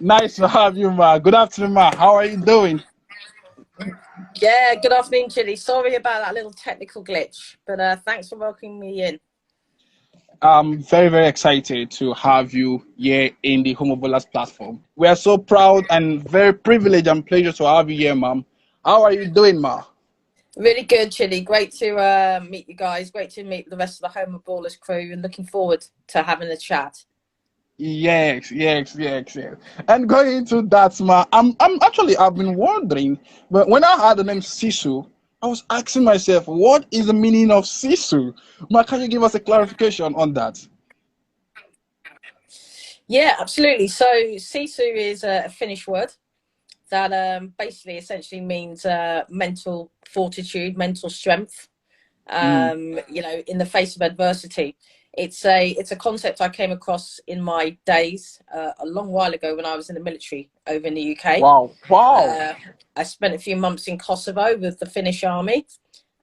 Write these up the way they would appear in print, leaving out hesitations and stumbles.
Nice to have you, Ma. Good afternoon, Ma. How are you doing? Yeah, good afternoon, Chili. Sorry about that little technical glitch, but thanks for welcoming me in. I'm very, very excited to have you here in the Homo Bowlers platform. We are so proud and very privileged and pleasure to have you here, Ma'am. How are you doing, Ma? Really good, Chili. Great to meet you guys. Great to meet the rest of the Home of Ballers crew, and looking forward to having a chat. Yes. And going into that, Ma, I'm actually, I've been wondering, but when I heard the name Sisu, I was asking myself, what is the meaning of Sisu? Ma, can you give us a clarification on that? Yeah, absolutely. So, Sisu is a Finnish word that basically essentially means mental fortitude, mental strength. Mm, In the face of adversity. It's a concept I came across in my days a long while ago when I was in the military over in the UK. wow. Uh, I spent a few months in Kosovo with the Finnish army,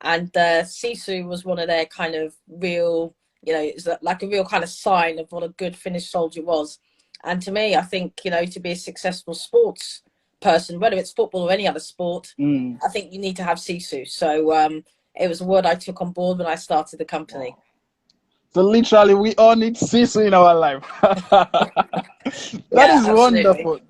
and Sisu was one of their kind of real, it's like a real kind of sign of what a good Finnish soldier was. And to me, I think, to be a successful sports person, whether it's football or any other sport, Mm. I think you need to have Sisu. So it was a word I took on board when I started the company. So literally, we all need Sisu in our life. That Yeah, is absolutely. wonderful.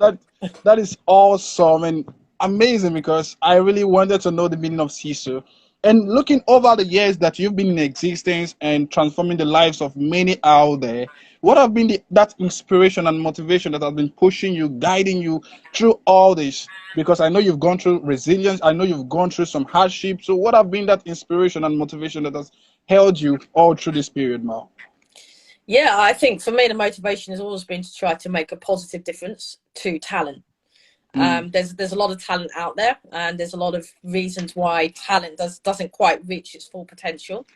That is awesome and amazing because I really wanted to know the meaning of Sisu. And looking over the years that you've been in existence and transforming the lives of many out there, what have been that inspiration and motivation that has been pushing you, guiding you through all this? Because I know you've gone through resilience, I know you've gone through some hardship. So, what have been that inspiration and motivation that has held you all through this period, Mal? Yeah, I think for me, the motivation has always been to try to make a positive difference to talent. Mm, There's a lot of talent out there, and there's a lot of reasons why talent doesn't quite reach its full potential.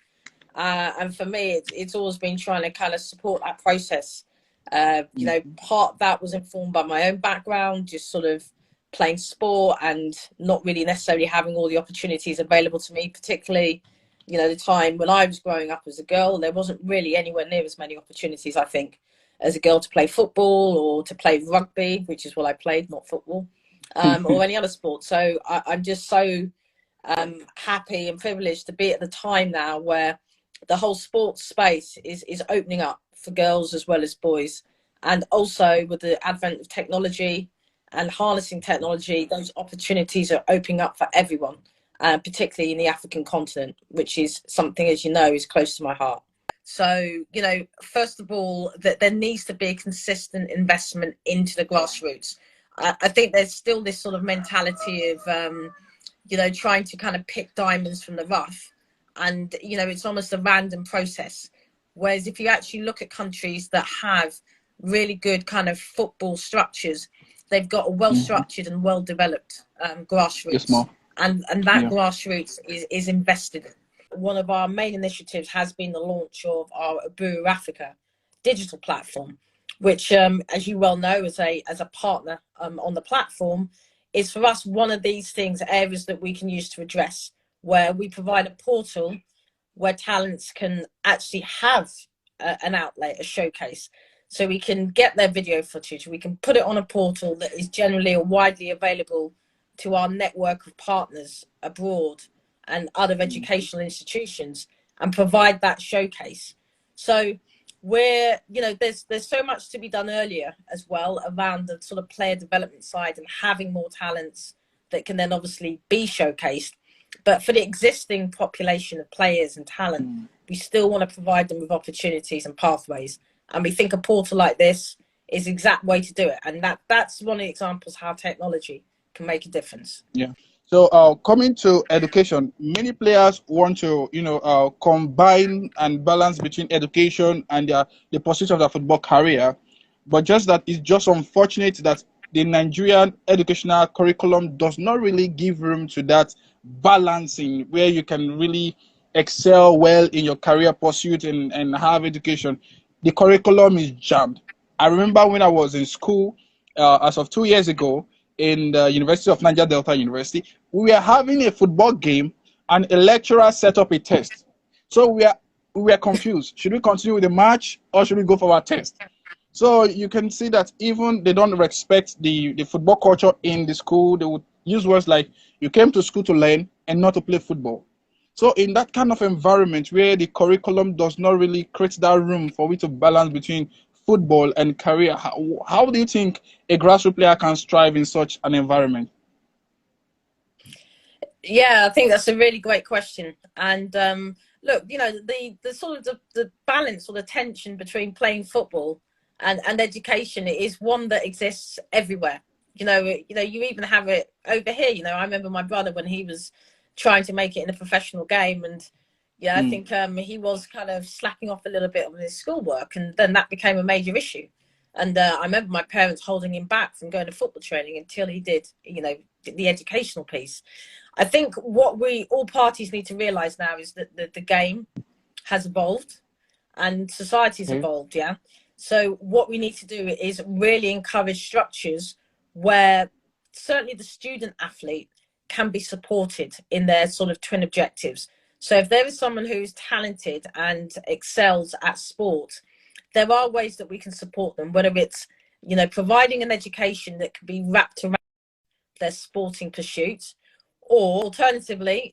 And for me, it's always been trying to kind of support that process. mm, Part of that was informed by my own background, just sort of playing sport and not really necessarily having all the opportunities available to me, particularly, the time when I was growing up as a girl, there wasn't really anywhere near as many opportunities, I think, as a girl to play football or to play rugby, which is what I played, not football, or any other sport. So I'm just so happy and privileged to be at the time now where the whole sports space is opening up for girls as well as boys. And also with the advent of technology and harnessing technology, those opportunities are opening up for everyone, particularly in the African continent, which is something, as you know, is close to my heart. So, first of all, that there needs to be a consistent investment into the grassroots. I think there's still this sort of mentality of, trying to kind of pick diamonds from the rough. And, it's almost a random process. Whereas if you actually look at countries that have really good kind of football structures, they've got a well mhm. structured and well developed Yes, grassroots. Mal. And that Yeah. grassroots is invested in. One of our main initiatives has been the launch of our Abu Africa digital platform, which, as you well know, as a partner on the platform, is for us one of these things, areas that we can use to address, where we provide a portal where talents can actually have an outlet, a showcase. So we can get their video footage, we can put it on a portal that is generally or widely available to our network of partners abroad and other educational institutions, and provide that showcase. So there's so much to be done earlier as well around the sort of player development side and having more talents that can then obviously be showcased. But for the existing population of players and talent, Mm. we still want to provide them with opportunities and pathways. And we think a portal like this is the exact way to do it. And that's one of the examples how technology can make a difference. Yeah. So, coming to education, many players want to, combine and balance between education and the pursuit of their football career. But just that it's just unfortunate that the Nigerian educational curriculum does not really give room to that balancing where you can really excel well in your career pursuit and have education. The curriculum is jammed. I remember when I was in school, as of 2 years ago, in the University of Niger Delta University, we were having a football game and a lecturer set up a test. So we were confused. Should we continue with the match or should we go for our test? So you can see that even they don't respect the football culture in the school. They would use words like you came to school to learn and not to play football. So in that kind of environment where the curriculum does not really create that room for we to balance between football and career, how do you think a grassroots player can strive in such an environment? Yeah, I think that's a really great question. And look, you know, the sort of the balance or the tension between playing football and education is one that exists everywhere. You even have it over here. You know, I remember my brother when he was trying to make it in a professional game, and yeah, I Mm, think he was kind of slacking off a little bit on his schoolwork, and then that became a major issue. And I remember my parents holding him back from going to football training until he did, you know, the educational piece. I think what we all parties need to realize now is that the game has evolved and society's okay. evolved. Yeah. So what we need to do is really encourage structures where certainly the student athlete can be supported in their sort of twin objectives. So if there is someone who's talented and excels at sport, there are ways that we can support them, whether it's, you know, providing an education that can be wrapped around their sporting pursuits, or alternatively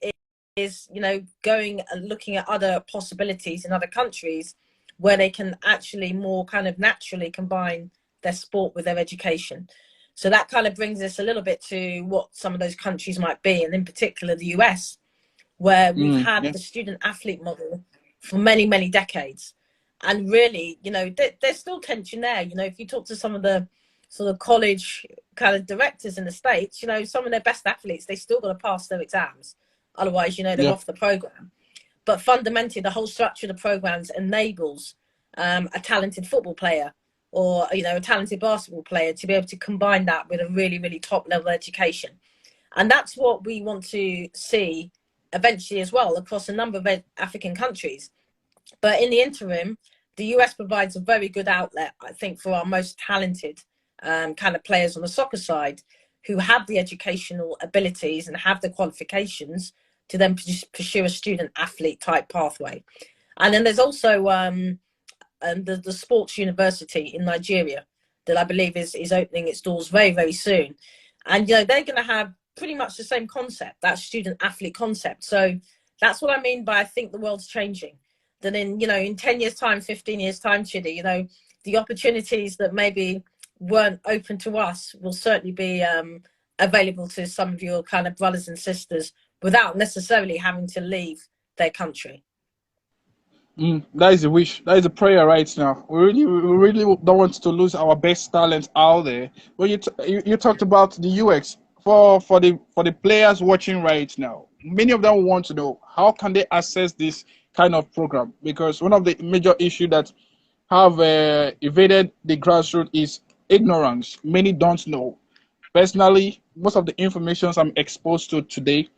is, you know, going and looking at other possibilities in other countries where they can actually more kind of naturally combine their sport with their education. So that kind of brings us a little bit to what some of those countries might be, and in particular the US, where we've Mm, had yeah, the student athlete model for many, many decades. And really, you know, there's still tension there. You know, if you talk to some of the sort of college kind of directors in the States, you know, some of their best athletes, they still got to pass their exams. Otherwise, you know, they're yeah. off the program. But fundamentally, the whole structure of the programs enables a talented football player or, you know, a talented basketball player to be able to combine that with a really, really top level education. And that's what we want to see eventually as well across a number of African countries. But in the interim, the US provides a very good outlet, I think, for our most talented kind of players on the soccer side who have the educational abilities and have the qualifications to then pursue a student athlete type pathway. And then there's also the sports university in Nigeria that I believe is opening its doors very, very soon. And, you know, they're going to have pretty much the same concept, that student athlete concept. So that's what I mean by I think the world's changing. That in, you know, in 10 years time, 15 years time, Chidi, you know, the opportunities that maybe weren't open to us will certainly be available to some of your kind of brothers and sisters without necessarily having to leave their country. Mm, that is a wish. That is a prayer right now. We really don't want to lose our best talent out there. But you talked about the UX for the players watching right now. Many of them want to know how can they access this kind of program, because one of the major issue that have evaded the grassroots is ignorance. Many don't know. Personally, most of the informations I'm exposed to today,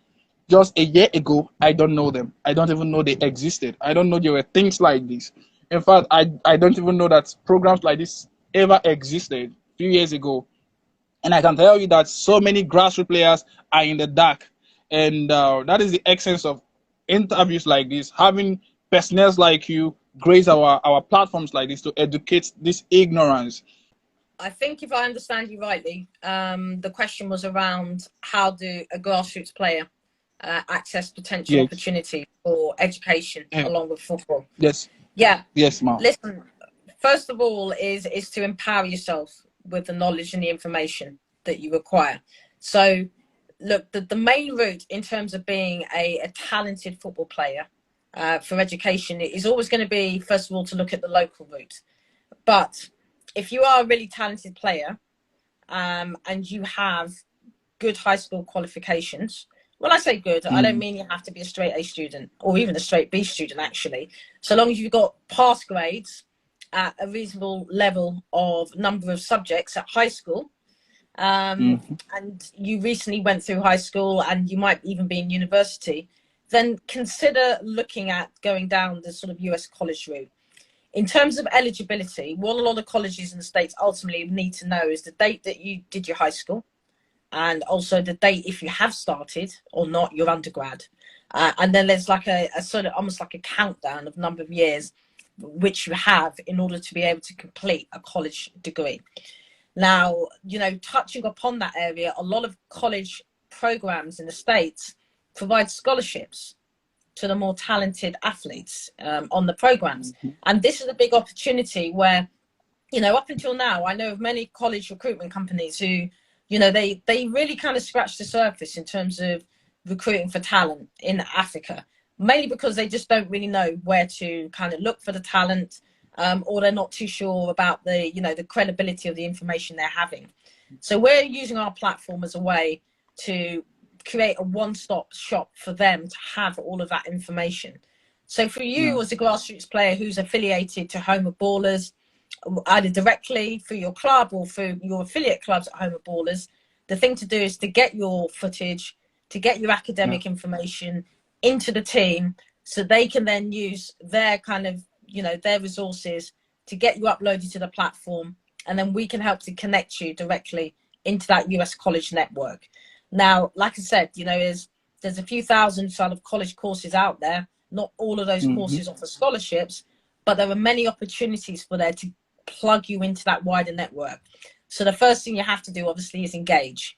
just a year ago, I don't know them. I don't even know they existed. I don't know there were things like this. In fact, I don't even know that programs like this ever existed a few years ago. And I can tell you that so many grassroots players are in the dark. And that is the essence of interviews like this, having personnel like you grace our platforms like this to educate this ignorance. I think if I understand you rightly, the question was around how do a grassroots player access potential Yes. opportunity for education Yeah. along with football. Yes. Yeah, Yes, ma'am. listen, first of all is to empower yourself with the knowledge and the information that you require. So look, the main route in terms of being a talented football player for education is always going to be, first of all, to look at the local route. But if you are a really talented player and you have good high school qualifications, when I say good, I don't Mm, mean you have to be a straight A student or even a straight B student, actually. So long as you've got pass grades at a reasonable level of number of subjects at high school, mm, and you recently went through high school and you might even be in university, then consider looking at going down the sort of US college route. In terms of eligibility, what a lot of colleges in the States ultimately need to know is the date that you did your high school, and also the date if you have started or not your undergrad. And then there's like a sort of almost like a countdown of number of years which you have in order to be able to complete a college degree. Now, you know, touching upon that area, a lot of college programs in the States provide scholarships to the more talented athletes on the programs. And this is a big opportunity where, you know, up until now, I know of many college recruitment companies who, you know, they really kind of scratch the surface in terms of recruiting for talent in Africa, mainly because they just don't really know where to kind of look for the talent, or they're not too sure about the, you know, the credibility of the information they're having. So we're using our platform as a way to create a one-stop shop for them to have all of that information. So for you as a grassroots player who's affiliated to Home of Ballers, either directly through your club or through your affiliate clubs at Home of Ballers, the thing to do is to get your footage, to get your academic information into the team, so they can then use their kind of, you know, their resources to get you uploaded to the platform, and then we can help to connect you directly into that US college network. Now, like I said, you know, there's a few thousand sort of college courses out there. Not all of those courses offer scholarships, but there are many opportunities for there to plug you into that wider network. So the first thing you have to do, obviously, is engage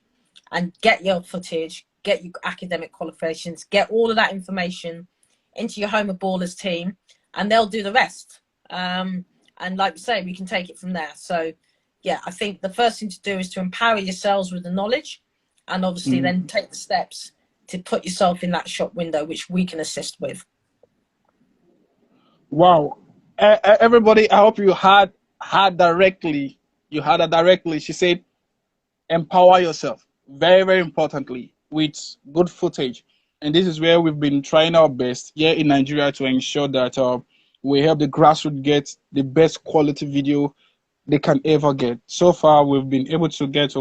and get your footage, get your academic qualifications, get all of that information into your Home of Ballers team, and they'll do the rest. And like we say, we can take it from there. So yeah, I think the first thing to do is to empower yourselves with the knowledge, and obviously then take the steps to put yourself in that shop window, which we can assist with. Wow. Everybody, I hope you heard directly. You heard her directly. She said, empower yourself. Very, very importantly, with good footage. And this is where we've been trying our best here in Nigeria to ensure that we help the grassroots get the best quality video they can ever get. So far, we've been able to get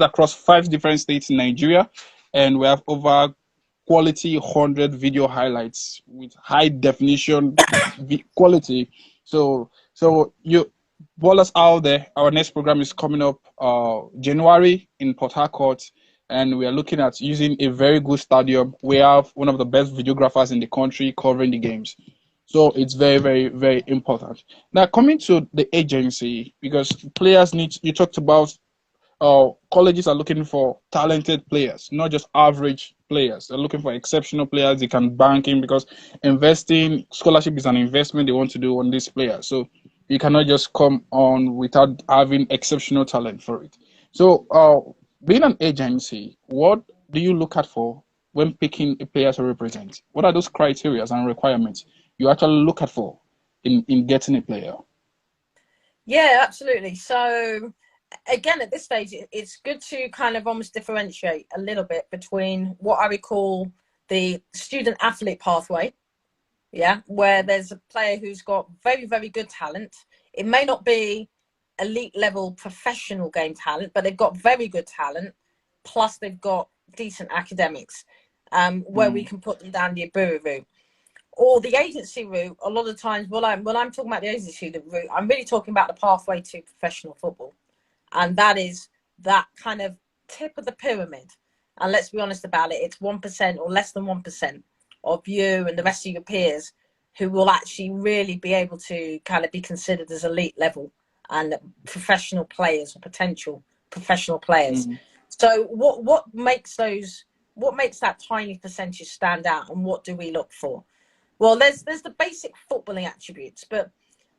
across 5 different states in Nigeria, and we have over quality 100 video highlights with high definition quality. So you ballers out there, our next program is coming up January in Port Harcourt, and we are looking at using a very good stadium. We have one of the best videographers in the country covering the games. So it's very, very, very important. Now, coming to the agency, because players need, you talked about colleges are looking for talented players, not just average players. They're looking for exceptional players they can bank in, because investing, scholarship is an investment they want to do on these players. So you cannot just come on without having exceptional talent for it. So being an agency, what do you look at for when picking a player to represent? What are those criteria and requirements you actually look at for in getting a player? Yeah, absolutely. So again, at this stage, it's good to kind of almost differentiate a little bit between what I would call the student athlete pathway, yeah, where there's a player who's got very, very good talent. It may not be elite level professional game talent, but they've got very good talent, plus they've got decent academics, where we can put them down the Iburu route. Or the agency route. A lot of times when I'm talking about the agency route, I'm really talking about the pathway to professional football. And that is that kind of tip of the pyramid. And let's be honest about it, it's 1% or less than 1% of you and the rest of your peers who will actually really be able to kind of be considered as elite level and professional players or potential professional players. So what makes that tiny percentage stand out, and what do we look for? Well, there's the basic footballing attributes, but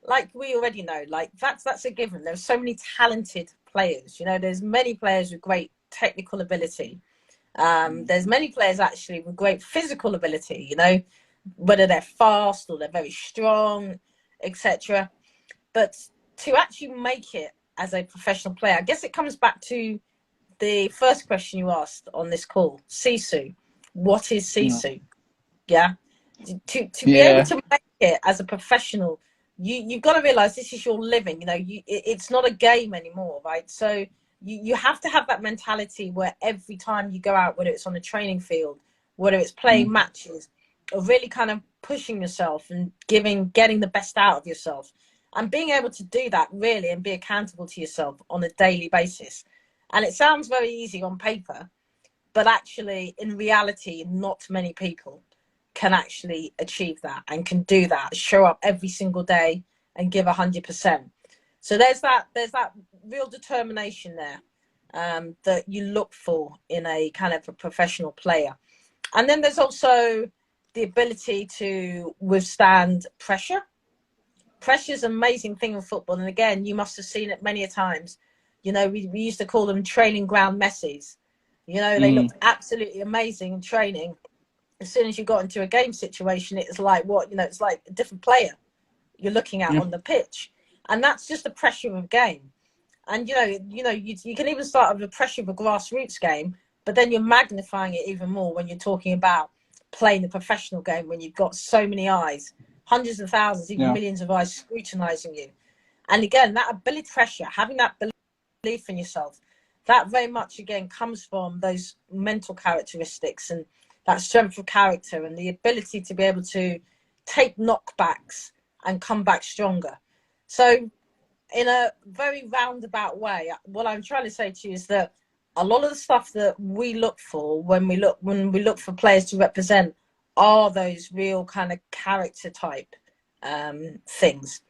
like we already know, like that's a given. There's so many talented players, you know, there's many players with great technical ability. There's many players actually with great physical ability, you know, whether they're fast or they're very strong, etc. But to actually make it as a professional player, I guess it comes back to the first question you asked on this call, Sisu. What is Sisu? Yeah. To be able to make it as a professional, you've got to realize this is your living. You know, it's not a game anymore, right? So you have to have that mentality where every time you go out, whether it's on a training field, whether it's playing matches, or really kind of pushing yourself and getting the best out of yourself, and being able to do that really and be accountable to yourself on a daily basis. And it sounds very easy on paper, but actually in reality, not many people can actually achieve that and can do that, show up every single day and give 100%. So there's that real determination there that you look for in a kind of a professional player. And then there's also the ability to withstand pressure. Pressure is an amazing thing in football. And again, you must have seen it many a times. You know, we used to call them training ground Messis. You know, they looked absolutely amazing in training. As soon as you got into a game situation, it's like it's like a different player you're looking at on the pitch. And that's just the pressure of a game. And, you can even start with the pressure of a grassroots game, but then you're magnifying it even more when you're talking about playing the professional game, when you've got so many eyes, hundreds of thousands, even millions of eyes scrutinizing you. And again, that ability, pressure, having that belief in yourself, that very much, again, comes from those mental characteristics and that strength of character and the ability to be able to take knockbacks and come back stronger. So in a very roundabout way, what I'm trying to say to you is that a lot of the stuff that we look for when we look for players to represent are those real kind of character type things,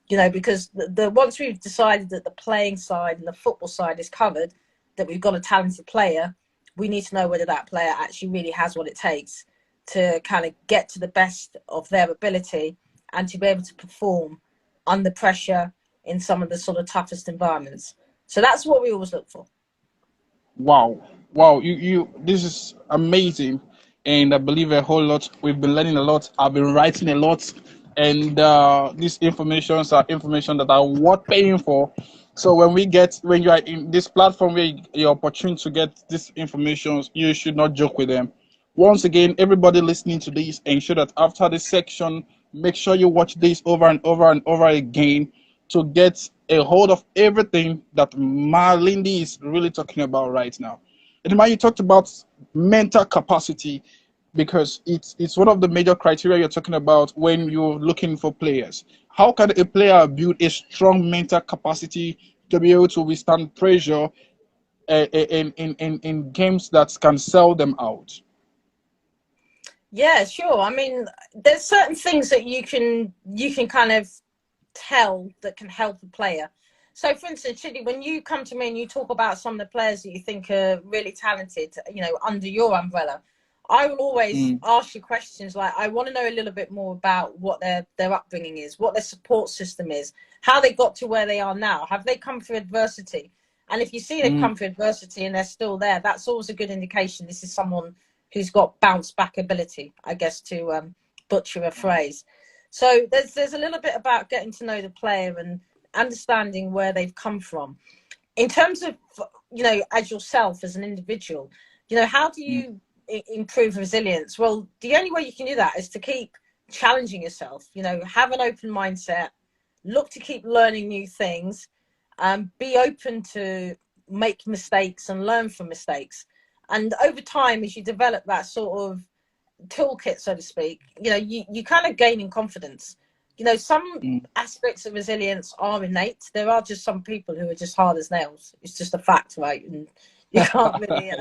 because the once we've decided that the playing side and the football side is covered, that we've got a talented player, we need to know whether that player actually really has what it takes to kind of get to the best of their ability and to be able to perform under pressure in some of the sort of toughest environments. So that's what we always look for. Wow. You this is amazing. And I believe a whole lot. We've been learning a lot. I've been writing a lot. And these informations are information that are worth paying for. So when you are in this platform where you're opportune to get this information, you should not joke with them. Once again, everybody listening to this, ensure that after this section, make sure you watch this over and over and over again to get a hold of everything that Lindi is really talking about right now. And you talked about mental capacity because it's one of the major criteria you're talking about when you're looking for players. How can a player build a strong mental capacity to be able to withstand pressure in games that can sell them out? Yeah, sure. I mean, there's certain things that you can kind of tell that can help a player. So, for instance, Chidi, when you come to me and you talk about some of the players that you think are really talented, under your umbrella, I will always ask you questions like, I want to know a little bit more about what their upbringing is, what their support system is, how they got to where they are now. Have they come through adversity? And if you see they've come through adversity and they're still there, that's always a good indication this is someone who's got bounce back ability, I guess, to butcher a phrase. So there's a little bit about getting to know the player and understanding where they've come from. In terms of, as yourself as an individual, how do you improve resilience? Well, the only way you can do that is to keep challenging yourself, have an open mindset, look to keep learning new things, be open to make mistakes and learn from mistakes. And over time, as you develop that sort of toolkit, so to speak, you kind of gain in confidence. Some aspects of resilience are innate. There are just some people who are just hard as nails. It's just a fact, right? And you can't really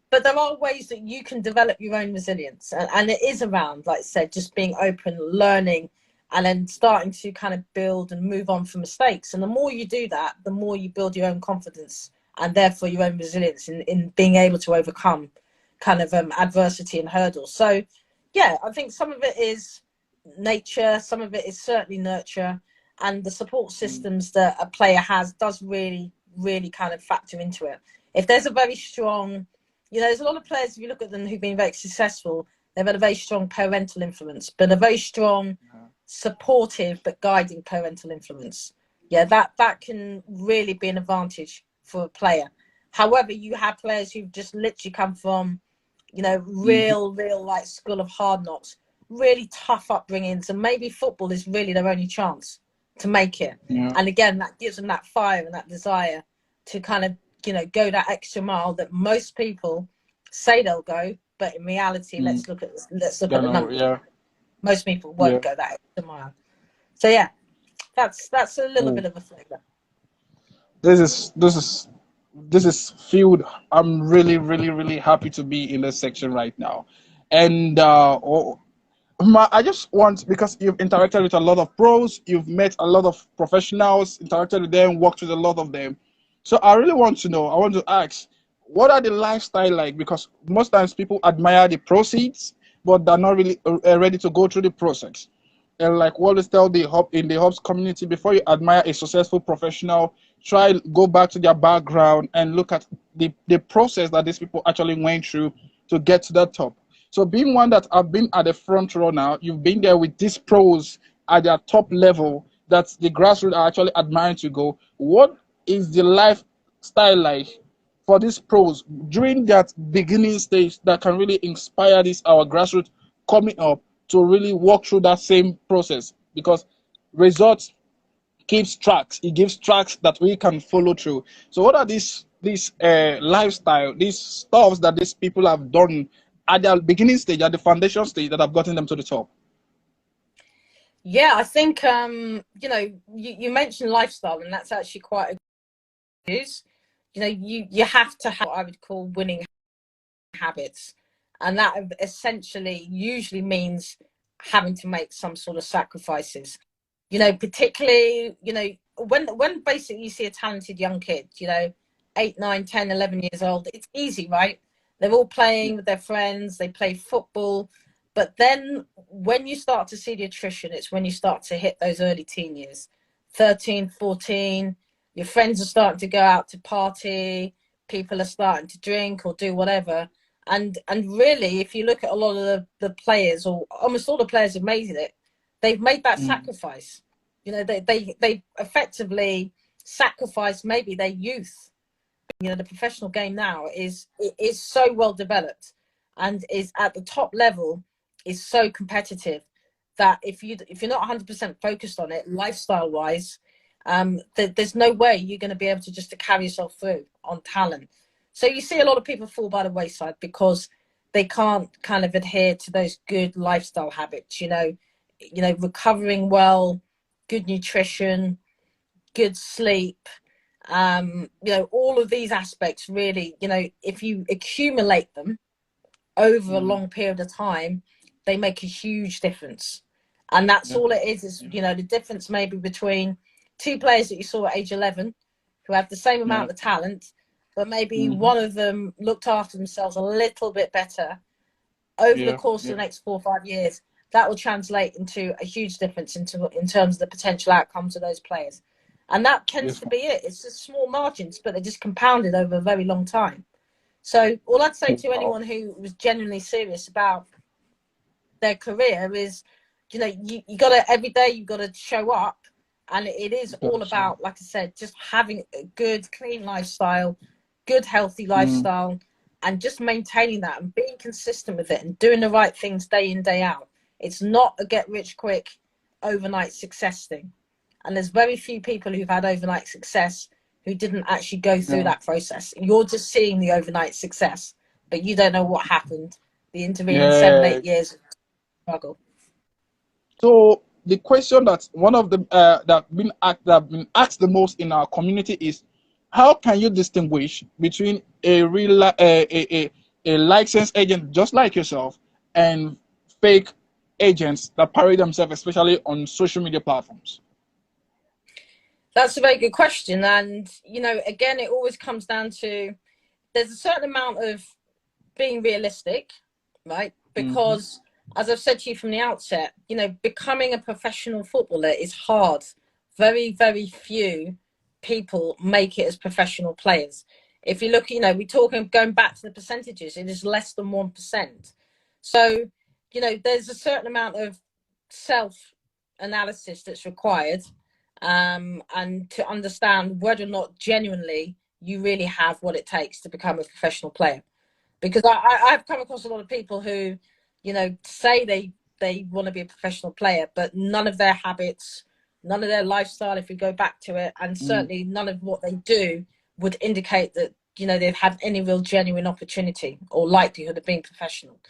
but there are ways that you can develop your own resilience, and it is around, like I said, just being open, learning, and then starting to kind of build and move on from mistakes. And the more you do that, the more you build your own confidence and therefore your own resilience in being able to overcome kind of adversity and hurdles. So yeah, I think some of it is nature, some of it is certainly nurture, and the support systems that a player has does really, really kind of factor into it. If there's a very strong, there's a lot of players, if you look at them, who've been very successful, they've had a very strong parental influence, but a very strong supportive but guiding parental influence. Yeah, that can really be an advantage for a player. However, you have players who've just literally come from real like school of hard knocks, really tough upbringings, and maybe football is really their only chance to make it. And again, that gives them that fire and that desire to kind of go that extra mile that most people say they'll go, but in reality, let's look at the numbers. Most people won't go that extra mile. So yeah, that's a little bit of a flavor. This is field. I'm really, really, really happy to be in this section right now. And I just want, because you've interacted with a lot of pros, you've met a lot of professionals, interacted with them, worked with a lot of them. So I really want to know, I want to ask, what are the lifestyle like? Because most times people admire the proceeds, but they're not really ready to go through the process. And like what is tell the hub in the hubs community, before you admire a successful professional, try go back to their background and look at the process that these people actually went through to get to that top. So being one that have been at the front runner, you've been there with these pros at their top level that the grassroots are actually admiring to go. What is the lifestyle like for these pros during that beginning stage that can really inspire this our grassroots coming up to really walk through that same process? Because results keeps tracks, it gives tracks that we can follow through. So what are these lifestyle, these stuffs that these people have done at the beginning stage, at the foundation stage, that have gotten them to the top? Yeah, I think you know, you mentioned lifestyle, and that's actually quite a good use. You know, you have to have what I would call winning habits, and that essentially usually means having to make some sort of sacrifices. You know, particularly, you know, when basically you see a talented young kid, you know, 8, 9, 10, 11 years old, it's easy, right? They're all playing with their friends, they play football. But then when you start to see the attrition, it's when you start to hit those early teen years, 13, 14, your friends are starting to go out to party, people are starting to drink or do whatever. And really, if you look at a lot of the players, or almost all the players have made it, they've made that sacrifice. You know, they effectively sacrifice maybe their youth. You know, the professional game now is so well developed and is at the top level, is so competitive that if you're not 100% focused on it lifestyle wise, there's no way you're going to be able to just to carry yourself through on talent. So you see a lot of people fall by the wayside because they can't kind of adhere to those good lifestyle habits. You know, recovering well, good nutrition, good sleep, you know, all of these aspects really, you know, if you accumulate them over a long period of time, they make a huge difference. And that's all it is, you know, the difference maybe between two players that you saw at age 11 who have the same amount of talent, but maybe one of them looked after themselves a little bit better over the course of the next 4 or 5 years. That will translate into a huge difference in terms of the potential outcomes of those players. And that tends to be it. It's just small margins, but they're just compounded over a very long time. So all I'd say to anyone who was genuinely serious about their career is, you know, you got to, every day you've got to show up. And it is all about, like I said, just having a good, clean lifestyle, good, healthy lifestyle, and just maintaining that and being consistent with it and doing the right things day in, day out. It's not a get rich quick overnight success thing. And there's very few people who've had overnight success who didn't actually go through that process. You're just seeing the overnight success, but you don't know what happened the intervening 7, 8 years of struggle. So the question that one of the that been asked the most in our community is, how can you distinguish between a real a licensed agent just like yourself and fake agents that parody themselves, especially on social media platforms? That's a very good question. And, you know, again, it always comes down to there's a certain amount of being realistic, right? Because as I've said to you from the outset, you know, becoming a professional footballer is hard. Very, very few people make it as professional players. If you look, you know, we're talking going back to the percentages, it is less than 1%. So, you know, there's a certain amount of self analysis that's required, and to understand whether or not genuinely you really have what it takes to become a professional player. Because I've come across a lot of people who, you know, say they want to be a professional player, but none of their habits, none of their lifestyle, if we go back to it, and certainly none of what they do would indicate that, you know, they've had any real genuine opportunity or likelihood of being professional.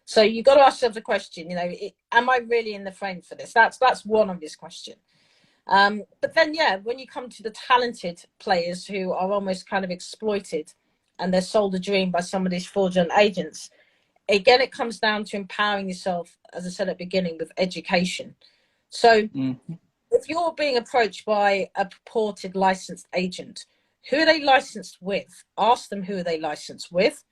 So you've got to ask yourself the question, you know, am I really in the frame for this? That's one obvious question. But then, yeah, when you come to the talented players who are almost kind of exploited and they're sold a dream by some of these fraudulent agents, again, it comes down to empowering yourself, as I said at the beginning, with education. So if you're being approached by a purported licensed agent, who are they licensed with? Ask them who are they licensed with.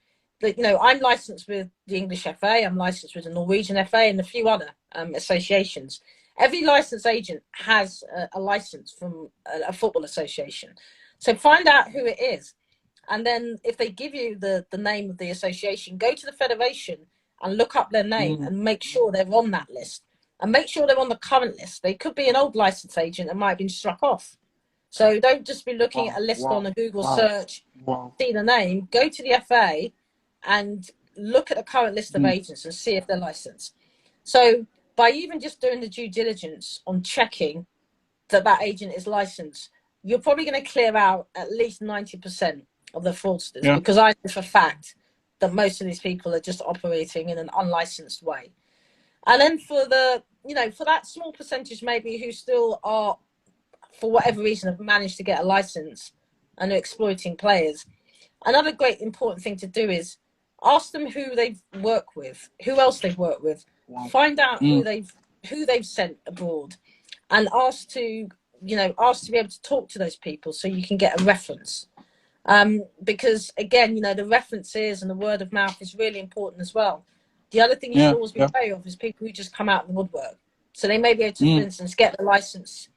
I'm licensed with the English FA, I'm licensed with the Norwegian FA and a few other associations. Every licensed agent has a license from a football association. So find out who it is. And then if they give you the name of the association, go to the federation and look up their name and make sure they're on that list. And make sure they're on the current list. They could be an old license agent that might have been struck off. So don't just be looking at a list on a Google search, see the name, go to the FA and look at the current list of agents and see if they're licensed. So by even just doing the due diligence on checking that agent is licensed, you're probably going to clear out at least 90% of the fraudsters, because I know for a fact that most of these people are just operating in an unlicensed way. And then for for that small percentage maybe who still are, for whatever reason, have managed to get a license and are exploiting players, another great important thing to do is ask them who they've worked with, who else they've worked with, find out who they've sent abroad, and ask to be able to talk to those people so you can get a reference. Because again, the references and the word of mouth is really important as well. The other thing you should always be wary of is people who just come out of the woodwork. So they may be able to, for instance, get the license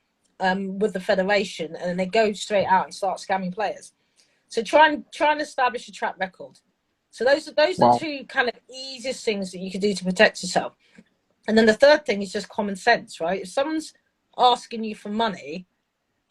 with the federation, and then they go straight out and start scamming players. So try and establish a track record. So those are two kind of easiest things that you can do to protect yourself. And then the third thing is just common sense, right? If someone's asking you for money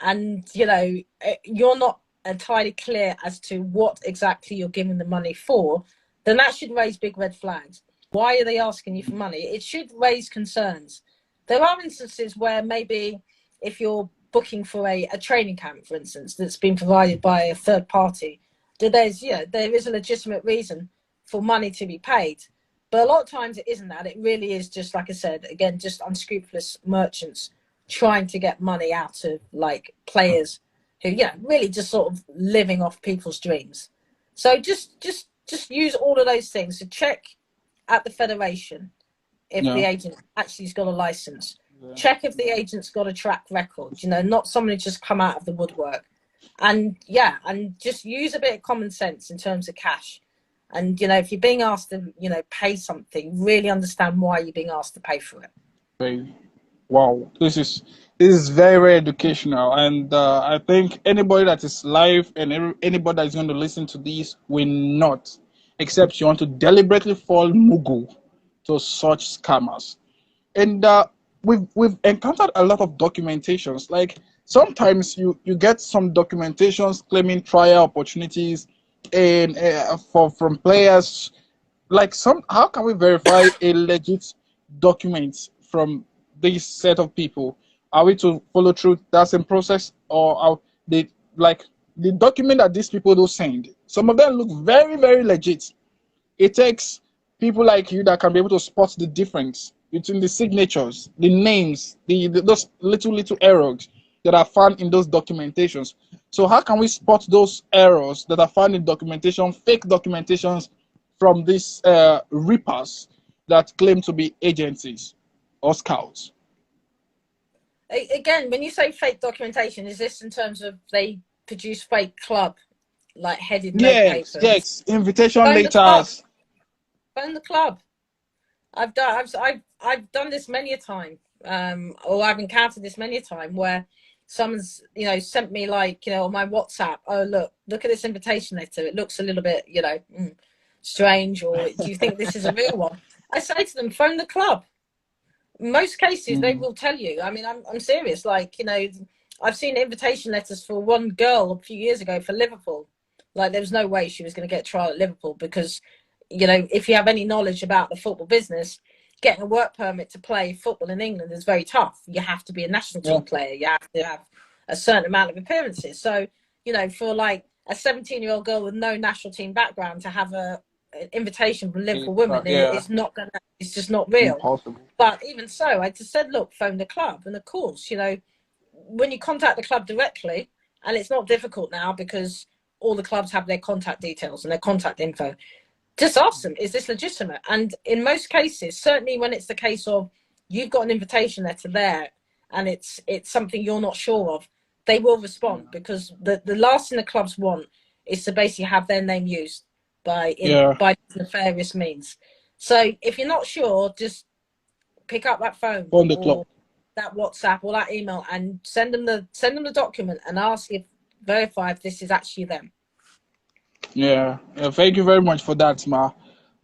and you're not entirely clear as to what exactly you're giving the money for, then that should raise big red flags. Why are they asking you for money? It should raise concerns. There are instances where maybe if you're booking for a training camp, for instance, that's been provided by a third party, that there is a legitimate reason for money to be paid. But a lot of times it isn't that. It really is just, like I said, again, just unscrupulous merchants trying to get money out of players who, really just sort of living off people's dreams. So just use all of those things to check at the federation if the agent actually has got a license. Check if the agent's got a track record, not someone who just come out of the woodwork. And just use a bit of common sense in terms of cash. And, if you're being asked to, pay something, really understand why you're being asked to pay for it. Wow, this is very, very educational, and I think anybody that is live and anybody that is going to listen to this will not, except you want to deliberately fall mugu to such scammers. And we've encountered a lot of documentations. Like sometimes you get some documentations claiming trial opportunities and from players. How can we verify a legit document from this set of people? Are we to follow through that same process, or are they the document that these people do send? Some of them look very, very legit. It takes people like you that can be able to spot the difference between the signatures, the names, those little errors that are found in those documentations. So how can we spot those errors that are found in documentation, fake documentations, from these reapers that claim to be agencies or scouts? Again, when you say fake documentation, is this in terms of they produce fake club headed note papers? Yes, invitation letters. Phone the club. I've done this many a time, or I've encountered this many a time where someone's sent me on my WhatsApp, oh look at this invitation letter, it looks a little bit strange, or do you think this is a real one? I say to them, phone the club. In most cases they will tell you. I mean, I'm serious. I've seen invitation letters for one girl a few years ago for Liverpool. There was no way she was going to get a trial at Liverpool, because if you have any knowledge about the football business, getting a work permit to play football in England is very tough. You have to be a national team player. You have to have a certain amount of appearances. So, for a 17-year-old girl with no national team background to have an invitation from Liverpool women, it's just not real. Impossible. But even so, I just said, look, phone the club. And of course, when you contact the club directly, and it's not difficult now because all the clubs have their contact details and their contact info, just ask them, is this legitimate? And in most cases, certainly when it's the case of you've got an invitation letter there and it's something you're not sure of, they will respond, because the last thing the clubs want is to basically have their name used by nefarious means. So if you're not sure, just pick up that phone On the club. or that WhatsApp or that email and send them the document and ask if verify if this is actually them. Yeah, thank you very much for that, Ma.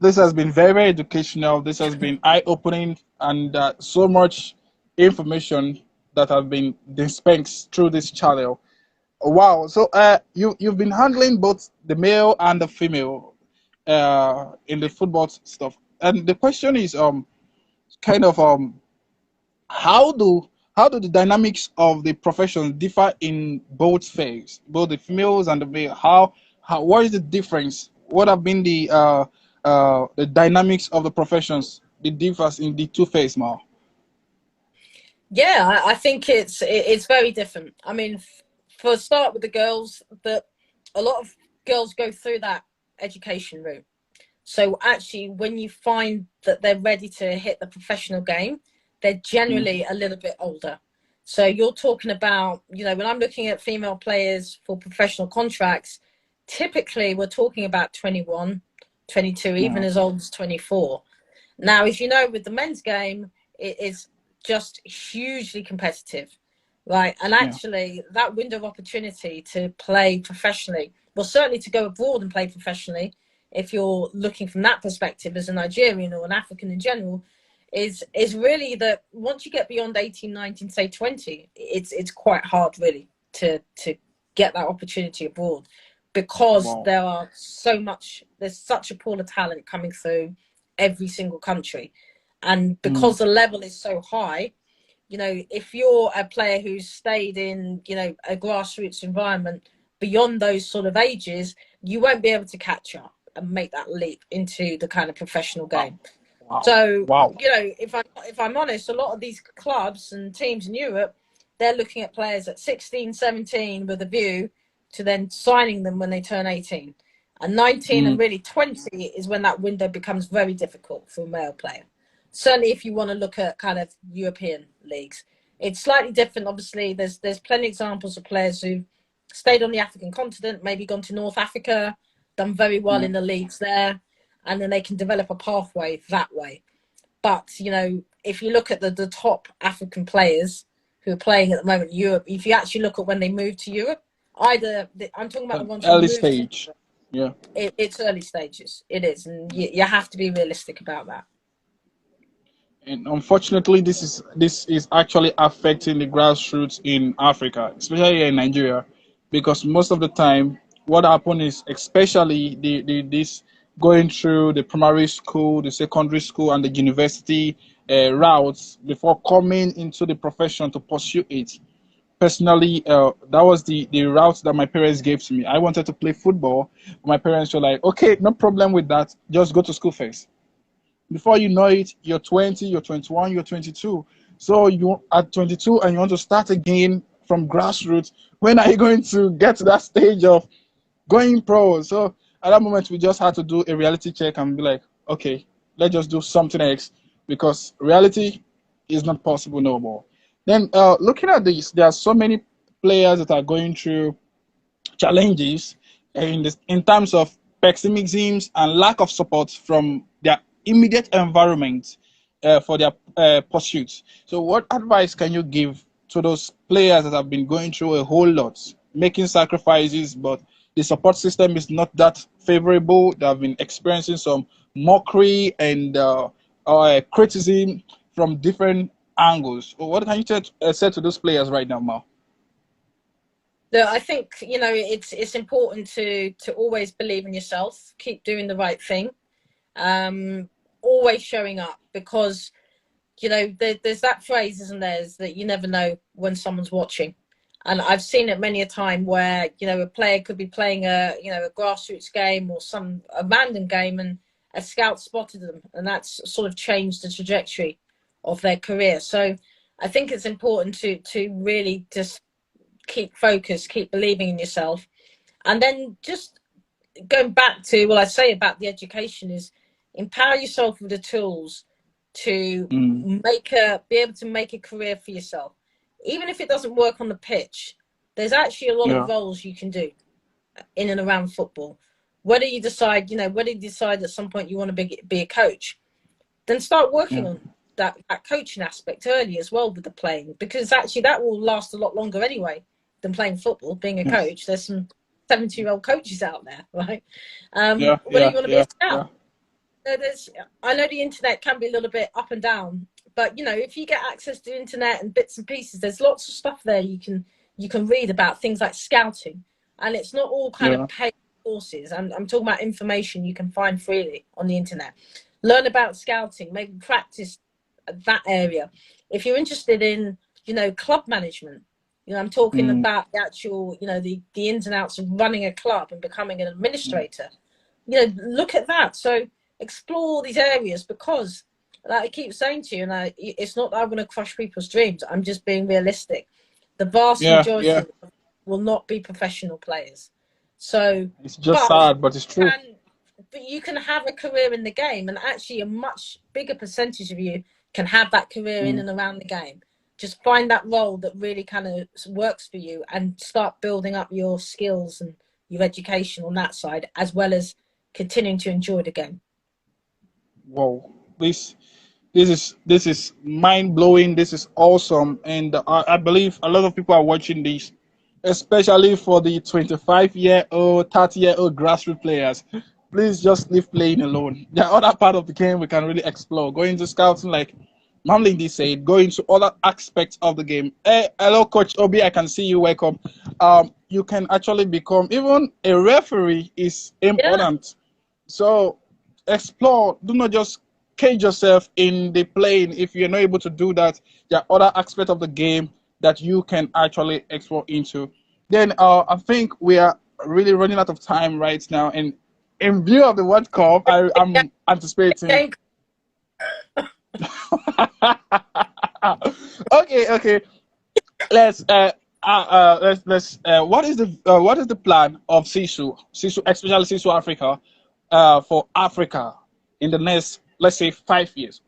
This has been very, very educational. This has been eye-opening, and so much information that have been dispensed through this channel. Wow. So you've been handling both the male and the female in the football stuff. And the question is kind of how do the dynamics of the profession differ in both phase, both the females and the male? How what is the difference? What have been the dynamics of the professions, the differs in the two phase now? Yeah, I think it's very different. I mean, for a start with the girls, that a lot of girls go through that education route. So actually, when you find that they're ready to hit the professional game, they're generally a little bit older. So you're talking about, when I'm looking at female players for professional contracts, typically we're talking about 21, 22, even as old as 24. Now, as you know, with the men's game, it is just hugely competitive, right? And actually, that window of opportunity to play professionally, well, certainly to go abroad and play professionally, if you're looking from that perspective as a Nigerian or an African in general, is really that once you get beyond 18, 19, say 20, it's quite hard really to get that opportunity abroad, because there's such a pool of talent coming through every single country. And because the level is so high, if you're a player who's stayed in, a grassroots environment beyond those sort of ages, you won't be able to catch up and make that leap into the kind of professional game. So, if I'm honest, a lot of these clubs and teams in Europe, they're looking at players at 16, 17 with a view to then signing them when they turn 18. And 19 and really 20 is when that window becomes very difficult for a male player. Certainly if you want to look at kind of European leagues. It's slightly different, obviously. There's plenty of examples of players who stayed on the African continent, maybe gone to North Africa, done very well in the leagues there, and then they can develop a pathway that way. But, if you look at the top African players who are playing at the moment in Europe, if you actually look at when they moved to Europe, I'm talking about the ones who Early moved stage. it's early stages. It is, and you have to be realistic about that. And unfortunately, this is actually affecting the grassroots in Africa, especially here in Nigeria, because most of the time, what happens is, especially this going through the primary school, the secondary school, and the university routes before coming into the profession to pursue it. Personally, that was the route that my parents gave to me. I wanted to play football. My parents were like, "Okay, no problem with that. Just go to school first." Before you know it, you're 20, you're 21, you're 22. So you at 22 and you want to start again from grassroots. When are you going to get to that stage of going pro? So at that moment, we just had to do a reality check and be like, okay, let's just do something else, because reality is not possible no more. Then looking at this, there are so many players that are going through challenges in terms of pessimism and lack of support from their immediate environment for their pursuits. So, what advice can you give to those players that have been going through a whole lot, making sacrifices, but the support system is not that favorable? They have been experiencing some mockery and criticism from different angles. What can you say to those players right now, Mal? I think it's important to always believe in yourself, keep doing the right thing, always showing up, because there's that phrase, isn't there, is that you never know when someone's watching. And I've seen it many a time where a player could be playing a grassroots game or a random game, and a scout spotted them, and that's sort of changed the trajectory of their career. So I think it's important to really just keep focused, keep believing in yourself, and then just going back to what I say about the education is empower yourself with the tools to be able to make a career for yourself. Even if it doesn't work on the pitch, there's actually a lot of roles you can do in and around football. Whether you decide, at some point you want to be a coach, then start working on that coaching aspect early as well with the playing, because actually that will last a lot longer anyway than playing football. Being a coach, there's some 70-year-old coaches out there, right? Whether you want to be a scout. I know the internet can be a little bit up and down, but if you get access to the internet and bits and pieces, there's lots of stuff there you can read about things like scouting, and it's not all kind of paid courses. I'm talking about information you can find freely on the internet. Learn about scouting, maybe practice that area. If you're interested in club management, I'm talking about the actual the ins and outs of running a club and becoming an administrator. Look at that. So explore these areas, because like I keep saying to you, and it's not that I want to crush people's dreams, I'm just being realistic. The vast majority will not be professional players. So it's just sad, but it's true. But you can have a career in the game, and actually a much bigger percentage of you can have that career in and around the game. Just find that role that really kind of works for you and start building up your skills and your education on that side, as well as continuing to enjoy the game. Whoa, this is mind-blowing. This is awesome, and I believe a lot of people are watching this, especially for the 25-year-old, 30-year-old grassroots players. Please just leave playing alone. There are other part of the game we can really explore. Go into scouting, like Ma'am Lindi said, go into other aspects of the game. Hey, hello, Coach Obi. I can see you. Welcome. You can actually become even a referee is important. So explore. Do not just cage yourself in the playing. If you're not able to do that, there are other aspects of the game that you can actually explore into. Then I think we are really running out of time right now, and in view of the World Cup, I'm anticipating. Okay. Let's what is the plan of Sisu, especially Sisu Africa, for Africa in the next, let's say, 5 years?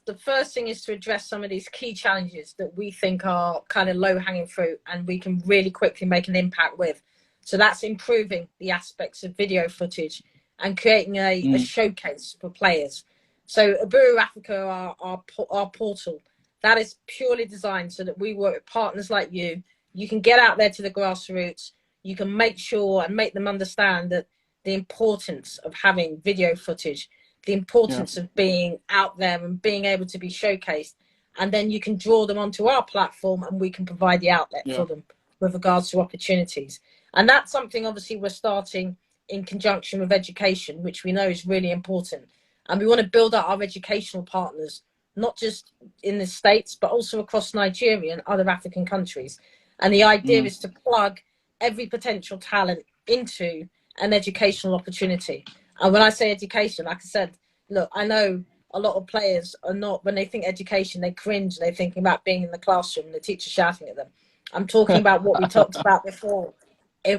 The first thing is to address some of these key challenges that we think are kind of low-hanging fruit and we can really quickly make an impact with. So that's improving the aspects of video footage and creating a showcase for players. So Uburu Africa, our portal, that is purely designed so that we work with partners like you. You can get out there to the grassroots. You can make sure and make them understand that the importance of having video footage, the importance of being out there and being able to be showcased. And then you can draw them onto our platform and we can provide the outlet for them with regards to opportunities. And that's something obviously we're starting in conjunction with education, which we know is really important. And we want to build up our educational partners, not just in the States, but also across Nigeria and other African countries. And the idea is to plug every potential talent into an educational opportunity. And when I say education, like I said, look, I know a lot of players are not, when they think education, they cringe. They're thinking about being in the classroom and the teacher shouting at them. I'm talking about what we talked about before.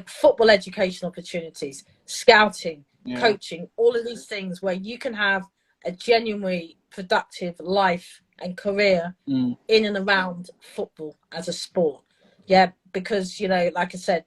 Football education opportunities, scouting, coaching, all of these things where you can have a genuinely productive life and career in and around football as a sport. Because, like I said,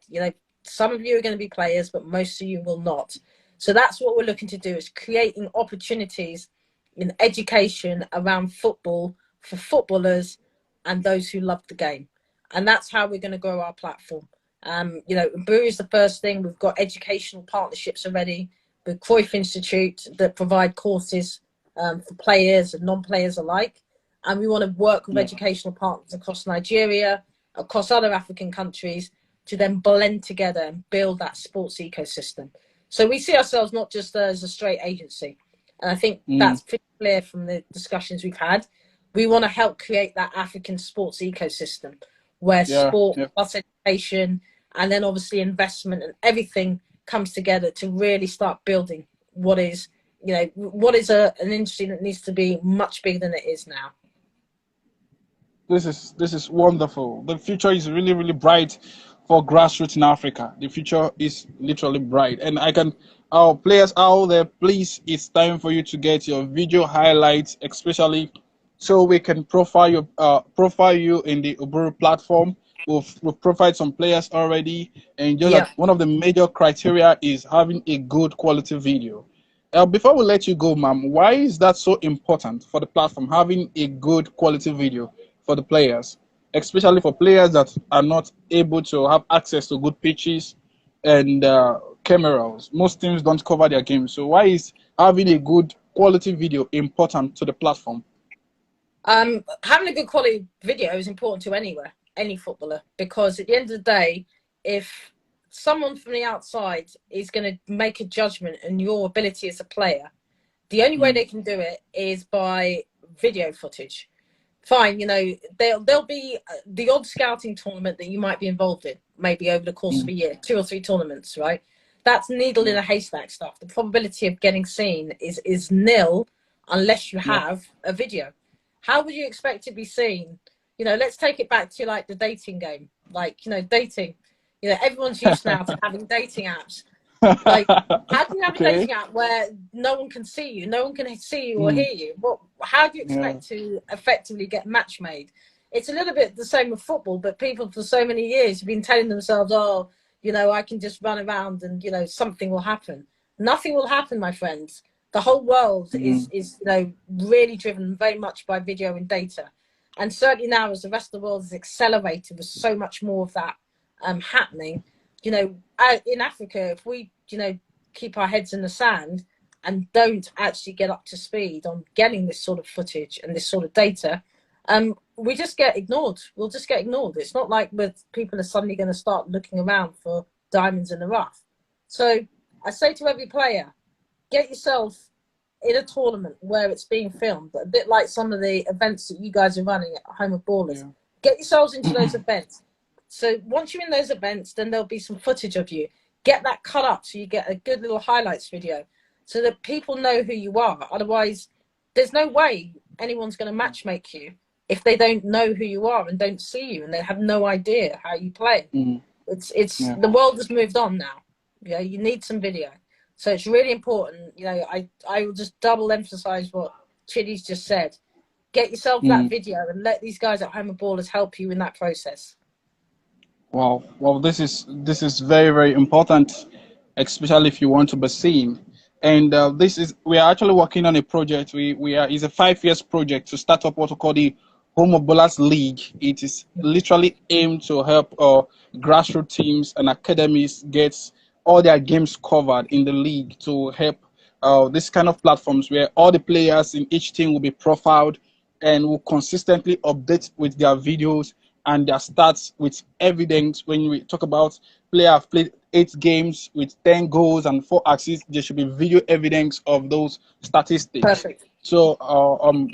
some of you are going to be players, but most of you will not. So that's what we're looking to do, is creating opportunities in education around football for footballers and those who love the game. And that's how we're going to grow our platform. Uburu is the first thing. We've got educational partnerships already with Cruyff Institute that provide courses for players and non-players alike. And we want to work with educational partners across Nigeria, across other African countries, to then blend together and build that sports ecosystem. So we see ourselves not just as a straight agency. And I think that's pretty clear from the discussions we've had. We want to help create that African sports ecosystem where sport plus education and then obviously investment and everything comes together to really start building what is, an industry that needs to be much bigger than it is now. This is wonderful. The future is really, really bright for grassroots in Africa. The future is literally bright. And I can, our players out there, please, it's time for you to get your video highlights, especially so we can profile you in the Uburu platform. We've profiled some players already, and just Yeah. that one of the major criteria is having a good quality video. Before we let you go, ma'am, why is that so important for the platform, having a good quality video for the players, especially for players that are not able to have access to good pitches and cameras? Most teams don't cover their games. So why is having a good quality video important to the platform? Having a good quality video is important to any footballer, because at the end of the day, if someone from the outside is going to make a judgment on your ability as a player, the only way they can do it is by video footage. Fine, you know, there'll be the odd scouting tournament that you might be involved in, maybe over the course of a year, 2 or 3 tournaments, right? That's needle in a haystack stuff. The probability of getting seen is nil unless you have a video. How would you expect to be seen? You know, let's take it back to like the dating game. Like, you know, dating. You know, everyone's used now to having dating apps. Like, how can you have a dating app where no one can see you, no one can see you or hear you? How do you expect to effectively get match made? It's a little bit the same with football, but people for so many years have been telling themselves, oh, you know, I can just run around and, you know, something will happen. Nothing will happen, my friends. The whole world is you know, really driven very much by video and data. And certainly now, as the rest of the world has accelerated with so much more of that happening, you know, in Africa, if we, you know, keep our heads in the sand and don't actually get up to speed on getting this sort of footage and this sort of data, we just get ignored. We'll just get ignored. It's not like people are suddenly going to start looking around for diamonds in the rough. So I say to every player, get yourself in a tournament where it's being filmed, a bit like some of the events that you guys are running at Home of Ballers. Yeah. Get yourselves into those events. So once you're in those events, then there'll be some footage of you. Get that cut up so you get a good little highlights video so that people know who you are. Otherwise, there's no way anyone's going to matchmake you if they don't know who you are and don't see you and they have no idea how you play. The world has moved on now. You know, you need some video. So it's really important. You know, I will just double emphasize what Chidi's just said. Get yourself that video and let these guys at Home of Ballers help you in that process. Wow. Well, this is very, very important, especially if you want to be seen. And we are actually working on a project. It's a 5 years project to start up what we call the Home of Ballers League. It is literally aimed to help grassroots teams and academies get all their games covered in the league, to help this kind of platforms where all the players in each team will be profiled and will consistently update with their videos and their stats with evidence. When we talk about player have played 8 games with 10 goals and 4 assists, there should be video evidence of those statistics. Perfect. So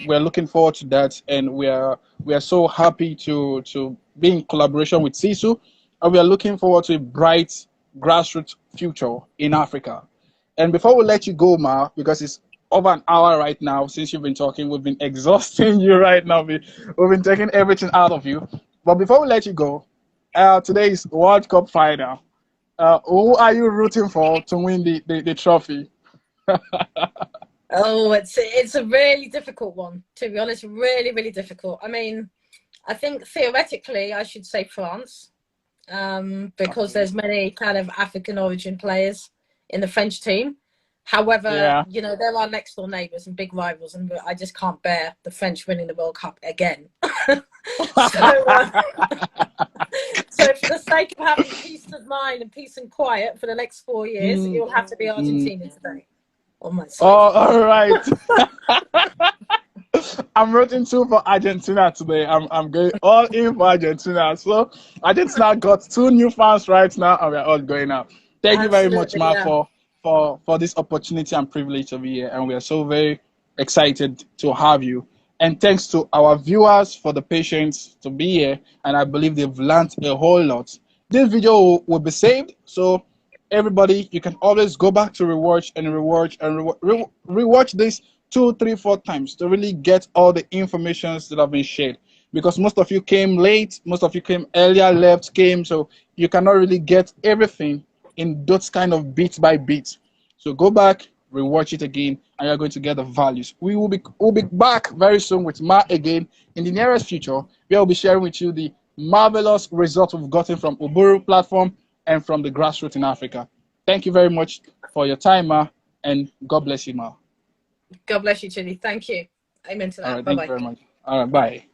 we're looking forward to that, and we are so happy to be in collaboration with Sisu, and we are looking forward to a bright grassroots future in Africa. And before we let you go, Ma, because it's over an hour right now since you've been talking, we've been exhausting you right now. We've been taking everything out of you. But before we let you go, today is World Cup final. Who are you rooting for to win the trophy? Oh, it's a really difficult one, to be honest. Really, really difficult. I mean, I think theoretically I should say France, because there's many kind of African origin players in the French team. However, you know, they're our next door neighbours and big rivals, and I just can't bear the French winning the World Cup again. So for the sake of having peace of mind and peace and quiet for the next 4 years, it will have to be Argentina today on my side. Oh, all right. I'm rooting too for Argentina today. I'm going all in for Argentina. So Argentina got 2 new fans right now, and we're all going out. Thank you very much, Ma, for this opportunity and privilege to be here, and we are so very excited to have you. And thanks to our viewers for the patience to be here, and I believe they've learned a whole lot. This video will be saved, so everybody, you can always go back to rewatch and rewatch this 2, 3, 4 times to really get all the informations that have been shared. because most of you came late, most of you came earlier, left, came, so you cannot really get everything in those kind of bit by bit. So go back, rewatch it again, and you're going to get the values. We'll be back very soon with Ma again in the nearest future, where I'll be sharing with you the marvelous results we've gotten from Uburu platform and from the grassroots in Africa. Thank you very much for your time, Ma, and God bless you, Ma. God bless you, Chidi. Thank you. Amen to that. All right, Bye thank you bye. very much. All right, bye.